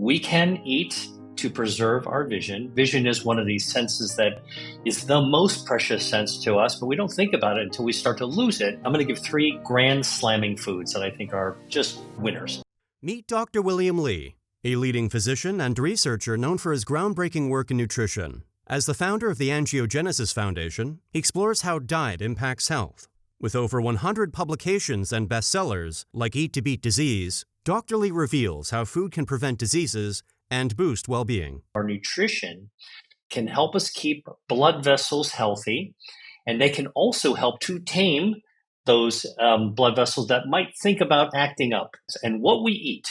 We can eat to preserve our vision. Vision is one of these senses that is the most precious sense to us, but we don't think about it until we start to lose it. I'm going to give 3 grand slamming foods that I think are just winners. Meet Dr. Wlliam Lee, a leading physician and researcher known for his groundbreaking work in nutrition. As the founder of the Angiogenesis Foundation, he explores how diet impacts health. With over 100 publications and bestsellers like Eat to Beat Disease, Dr. Lee reveals how food can prevent diseases and boost well-being. Our nutrition can help us keep blood vessels healthy, and they can also help to tame those blood vessels that might think about acting up. And what we eat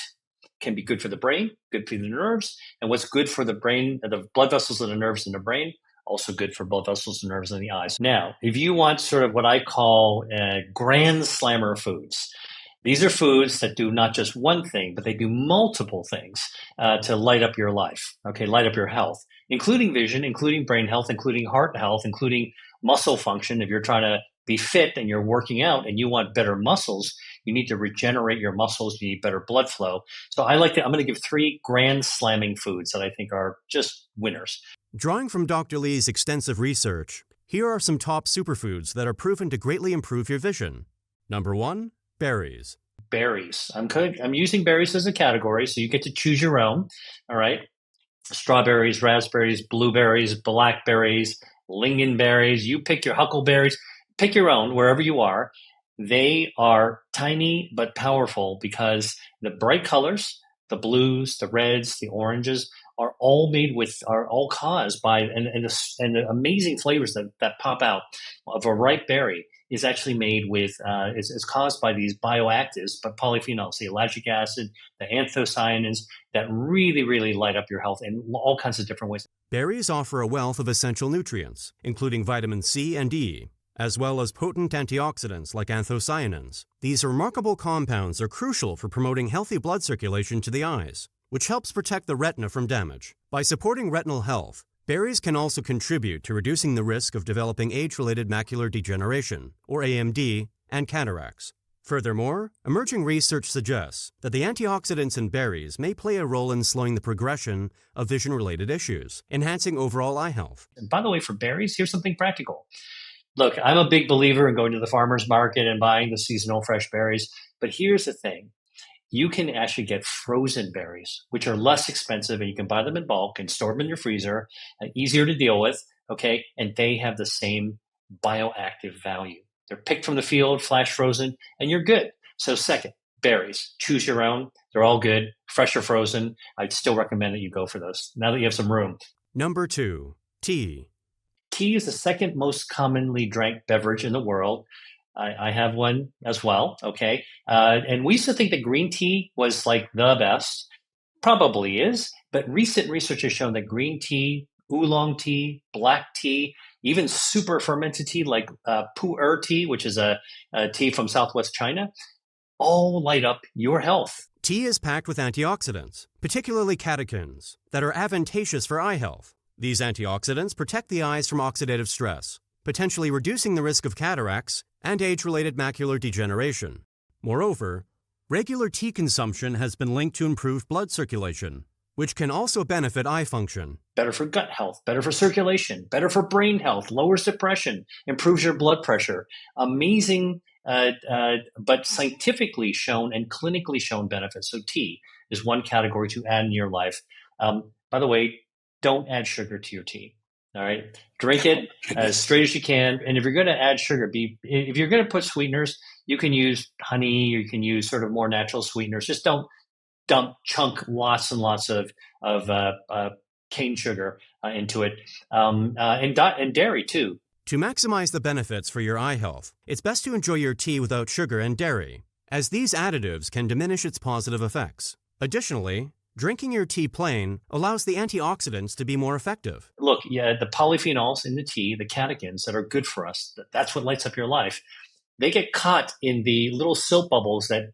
can be good for the brain, good for the nerves, and what's good for the brain, the blood vessels and the nerves in the brain, also good for blood vessels and nerves in the eyes. Now, if you want sort of what I call grand slammer foods, these are foods that do not just one thing, but they do multiple things to light up your life, okay, light up your health, including vision, including brain health, including heart health, including muscle function. If you're trying to be fit and you're working out and you want better muscles, you need to regenerate your muscles, you need better blood flow. So I'm going to give 3 grand slamming foods that I think are just winners. Drawing from Dr. Lee's extensive research, here are some top superfoods that are proven to greatly improve your vision. Number 1, berries. Berries. I'm using berries as a category, so you get to choose your own. All right. Strawberries, raspberries, blueberries, blackberries, lingonberries. You pick your huckleberries. Pick your own wherever you are. They are tiny but powerful because the bright colors, the blues, the reds, the oranges, are all caused by and the amazing flavors that pop out of a ripe berry is actually made with is caused by these bioactives, but polyphenols, the ellagic acid, the anthocyanins that really light up your health in all kinds of different ways. Berries offer a wealth of essential nutrients, including vitamin C and E, as well as potent antioxidants like anthocyanins. These remarkable compounds are crucial for promoting healthy blood circulation to the eyes, which helps protect the retina from damage. By supporting retinal health, berries can also contribute to reducing the risk of developing age-related macular degeneration, or AMD, and cataracts. Furthermore, emerging research suggests that the antioxidants in berries may play a role in slowing the progression of vision-related issues, enhancing overall eye health. And by the way, for berries, here's something practical. Look, I'm a big believer in going to the farmer's market and buying the seasonal fresh berries, but here's the thing. You can actually get frozen berries, which are less expensive, and you can buy them in bulk and store them in your freezer, easier to deal with, okay? And they have the same bioactive value. They're picked from the field, flash frozen, and you're good. So second, berries. Choose your own. They're all good, fresh or frozen. I'd still recommend that you go for those, now that you have some room. Number 2, tea. Tea is the second most commonly drank beverage in the world. I have one as well, okay? And we used to think that green tea was like the best. Probably is, but recent research has shown that green tea, oolong tea, black tea, even super fermented tea like pu'er tea, which is a tea from Southwest China, all light up your health. Tea is packed with antioxidants, particularly catechins, that are advantageous for eye health. These antioxidants protect the eyes from oxidative stress, potentially reducing the risk of cataracts and age-related macular degeneration. Moreover, regular tea consumption has been linked to improved blood circulation, which can also benefit eye function. Better for gut health, better for circulation, better for brain health, lowers depression, improves your blood pressure. Amazing, but scientifically shown and clinically shown benefits. So tea is one category to add in your life. By the way, don't add sugar to your tea. All right. Drink it as straight as you can. And if you're going to add sugar, if you're going to put sweeteners, you can use honey, or you can use sort of more natural sweeteners. Just don't chunk lots and lots of cane sugar into it. And dairy too. To maximize the benefits for your eye health, it's best to enjoy your tea without sugar and dairy, as these additives can diminish its positive effects. Additionally, drinking your tea plain allows the antioxidants to be more effective. Look, yeah, the polyphenols in the tea, the catechins that are good for us, that's what lights up your life. They get caught in the little soap bubbles that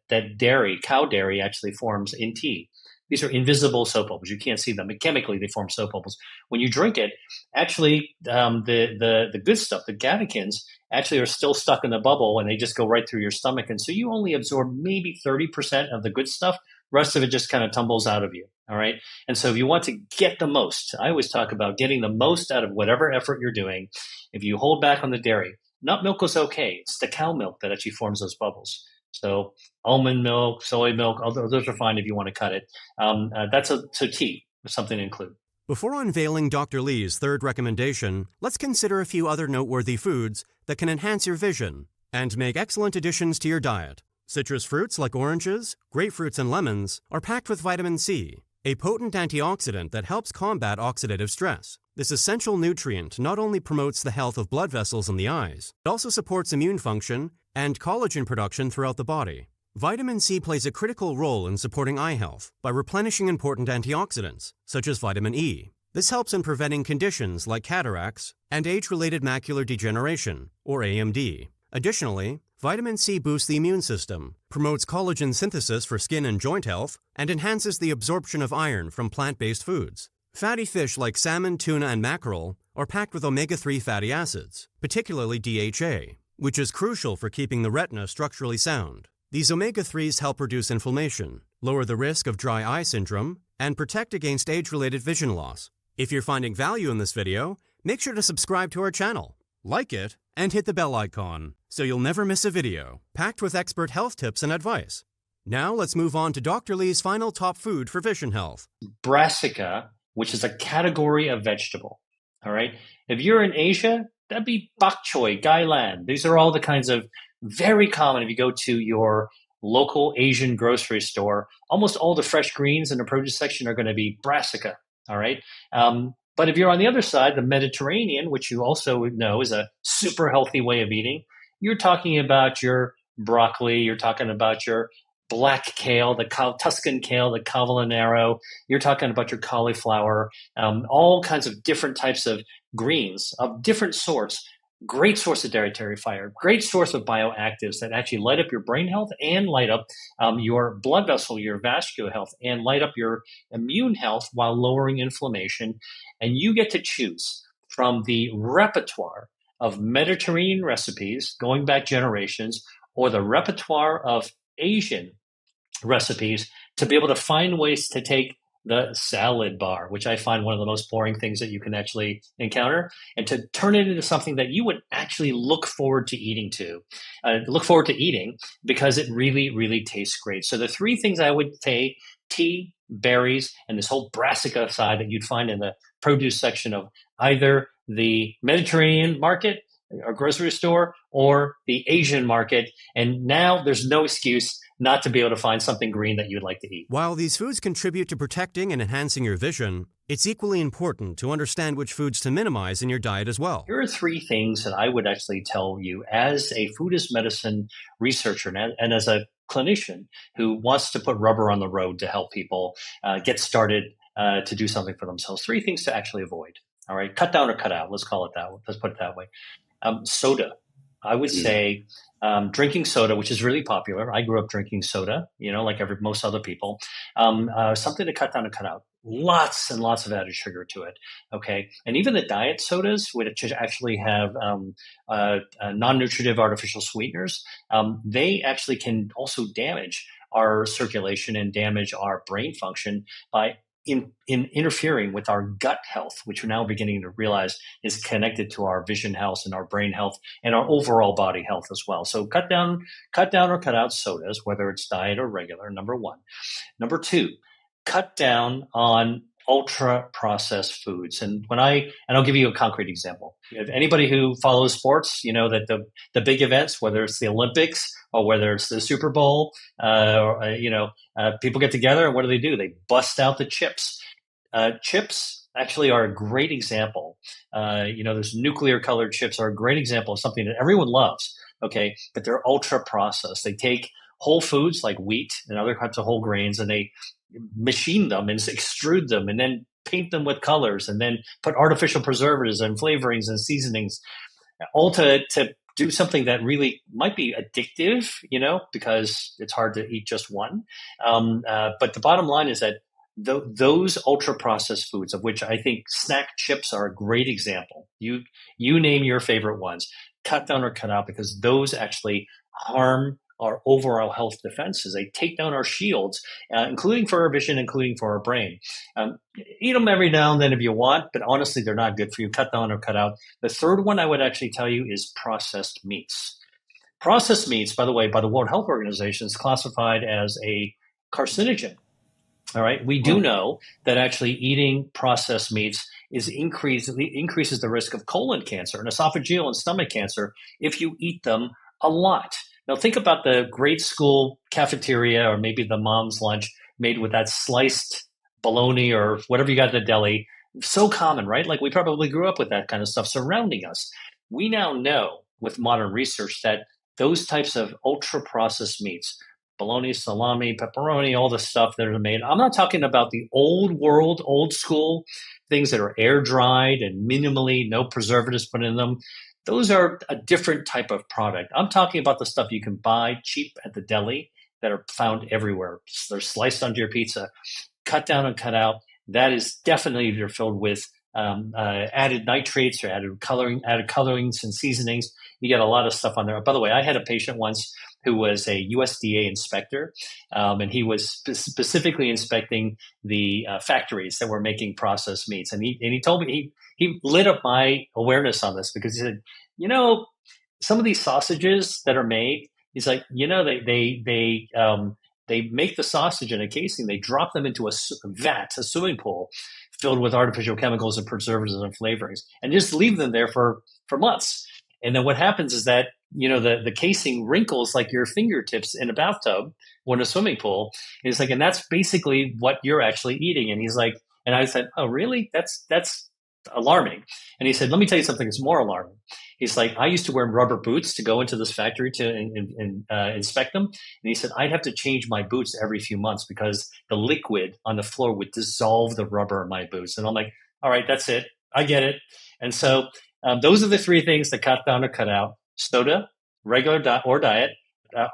cow dairy actually forms in tea. These are invisible soap bubbles. You can't see them. But chemically, they form soap bubbles. When you drink it, actually, the good stuff, the catechins, actually are still stuck in the bubble, and they just go right through your stomach. And so you only absorb maybe 30% of the good stuff. rest of it just kind of tumbles out of you. All right. And so if you want to get the most, I always talk about getting the most out of whatever effort you're doing. If you hold back on the dairy, nut milk is okay. It's the cow milk that actually forms those bubbles. So almond milk, soy milk, those are fine if you want to cut it. That's a key, something to include. Before unveiling Dr. Lee's third recommendation, let's consider a few other noteworthy foods that can enhance your vision and make excellent additions to your diet. Citrus fruits like oranges, grapefruits, and lemons are packed with vitamin C, a potent antioxidant that helps combat oxidative stress. This essential nutrient not only promotes the health of blood vessels in the eyes, it also supports immune function and collagen production throughout the body. Vitamin C plays a critical role in supporting eye health by replenishing important antioxidants, such as vitamin E. This helps in preventing conditions like cataracts and age-related macular degeneration, or AMD. Additionally, vitamin C boosts the immune system, promotes collagen synthesis for skin and joint health, and enhances the absorption of iron from plant-based foods. Fatty fish like salmon, tuna, and mackerel are packed with omega-3 fatty acids, particularly DHA, which is crucial for keeping the retina structurally sound. These omega-3s help reduce inflammation, lower the risk of dry eye syndrome, and protect against age-related vision loss. If you're finding value in this video, make sure to subscribe to our channel, like it, and hit the bell icon so you'll never miss a video packed with expert health tips and advice. Now let's move on to Dr. Lee's final top food for vision health. Brassica, which is a category of vegetable. All right. If you're in Asia, that'd be bok choy, gailan. These are all the kinds of very common. If you go to your local Asian grocery store, almost all the fresh greens in the produce section are going to be brassica. All right. But if you're on the other side, the Mediterranean, which you also know is a super healthy way of eating, you're talking about your broccoli, you're talking about your black kale, the Tuscan kale, the cavallonero, you're talking about your cauliflower, all kinds of different types of greens of different sorts. Great source of dietary fiber, great source of bioactives that actually light up your brain health and light up your blood vessel, your vascular health, and light up your immune health while lowering inflammation. And you get to choose from the repertoire of Mediterranean recipes going back generations, or the repertoire of Asian recipes, to be able to find ways to take the salad bar, which I find one of the most boring things that you can actually encounter, and to turn it into something that you would actually look forward to eating because it really, really tastes great. So the three things I would say: tea, berries, and this whole brassica side that you'd find in the produce section of either the Mediterranean market or grocery store or the Asian market. And now there's no excuse not to be able to find something green that you'd like to eat. While these foods contribute to protecting and enhancing your vision, it's equally important to understand which foods to minimize in your diet as well. Here are three things that I would actually tell you as a food as medicine researcher and as a clinician who wants to put rubber on the road to help people get started to do something for themselves. Three things to actually avoid. All right, cut down or cut out. Let's call it that. Let's put it that way. Soda. I would say drinking soda, which is really popular. I grew up drinking soda, like most other people. Something to cut down and cut out. Lots and lots of added sugar to it. Okay. And even the diet sodas, which actually have non-nutritive artificial sweeteners, they actually can also damage our circulation and damage our brain function by in interfering with our gut health, which we're now beginning to realize is connected to our vision health and our brain health and our overall body health as well. So cut down or cut out sodas, whether it's diet or regular, number one. Number two, cut down on ultra processed foods. And I'll give you a concrete example. If anybody who follows sports, that the big events, whether it's the Olympics or whether it's the Super Bowl, people get together and what do? They bust out the chips. Chips actually are a great example. Those nuclear colored chips are a great example of something that everyone loves. Okay. But they're ultra processed. They take whole foods like wheat and other types of whole grains, and they machine them and extrude them and then paint them with colors and then put artificial preservatives and flavorings and seasonings, all to do something that really might be addictive, because it's hard to eat just one. But the bottom line is that those ultra processed foods, of which I think snack chips are a great example. You name your favorite ones, cut down or cut out, because those actually harm our overall health defenses. They take down our shields, including for our vision, including for our brain. Eat them every now and then if you want, but honestly, they're not good for you. Cut down or cut out. The third one I would actually tell you is processed meats. Processed meats, by the way, by the World Health Organization, is classified as a carcinogen. All right. We do know that actually eating processed meats increases the risk of colon cancer and esophageal and stomach cancer if you eat them a lot. Now think about the grade school cafeteria or maybe the mom's lunch made with that sliced bologna or whatever you got at the deli. So common, right? Like we probably grew up with that kind of stuff surrounding us. We now know with modern research that those types of ultra processed meats, bologna, salami, pepperoni, all the stuff that are made. I'm not talking about the old world, old school things that are air dried and minimally no preservatives put in them. Those are a different type of product. I'm talking about the stuff you can buy cheap at the deli that are found everywhere. They're sliced onto your pizza, cut down and cut out. That is definitely either filled with added nitrates or added colorings and seasonings. You get a lot of stuff on there. By the way, I had a patient once who was a USDA inspector, and he was specifically inspecting the factories that were making processed meats. And he told me, he lit up my awareness on this because he said, some of these sausages that are made, he's like, they make the sausage in a casing, they drop them into a swimming pool filled with artificial chemicals and preservatives and flavorings, and just leave them there for months. And then what happens is that, the casing wrinkles like your fingertips in a bathtub or in a swimming pool. And it's like, and that's basically what you're actually eating. And he's like, and I said, oh, really? That's alarming. And he said, let me tell you something that's more alarming. He's like, I used to wear rubber boots to go into this factory to inspect them. And he said, I'd have to change my boots every few months because the liquid on the floor would dissolve the rubber in my boots. And I'm like, all right, that's it. I get it. And so those are the three things to cut down or cut out: soda, regular diet,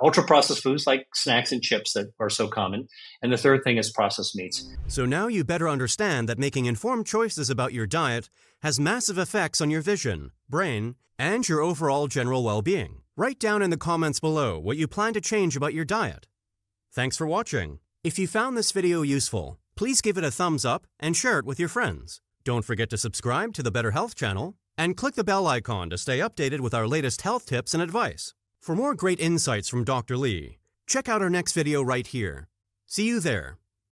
ultra-processed foods like snacks and chips that are so common. And the third thing is processed meats. So now you better understand that making informed choices about your diet has massive effects on your vision, brain, and your overall general well-being. Write down in the comments below what you plan to change about your diet. Thanks for watching. If you found this video useful, please give it a thumbs up and share it with your friends. Don't forget to subscribe to the Better Health channel and click the bell icon to stay updated with our latest health tips and advice. For more great insights from Dr. Lee, check out our next video right here. See you there.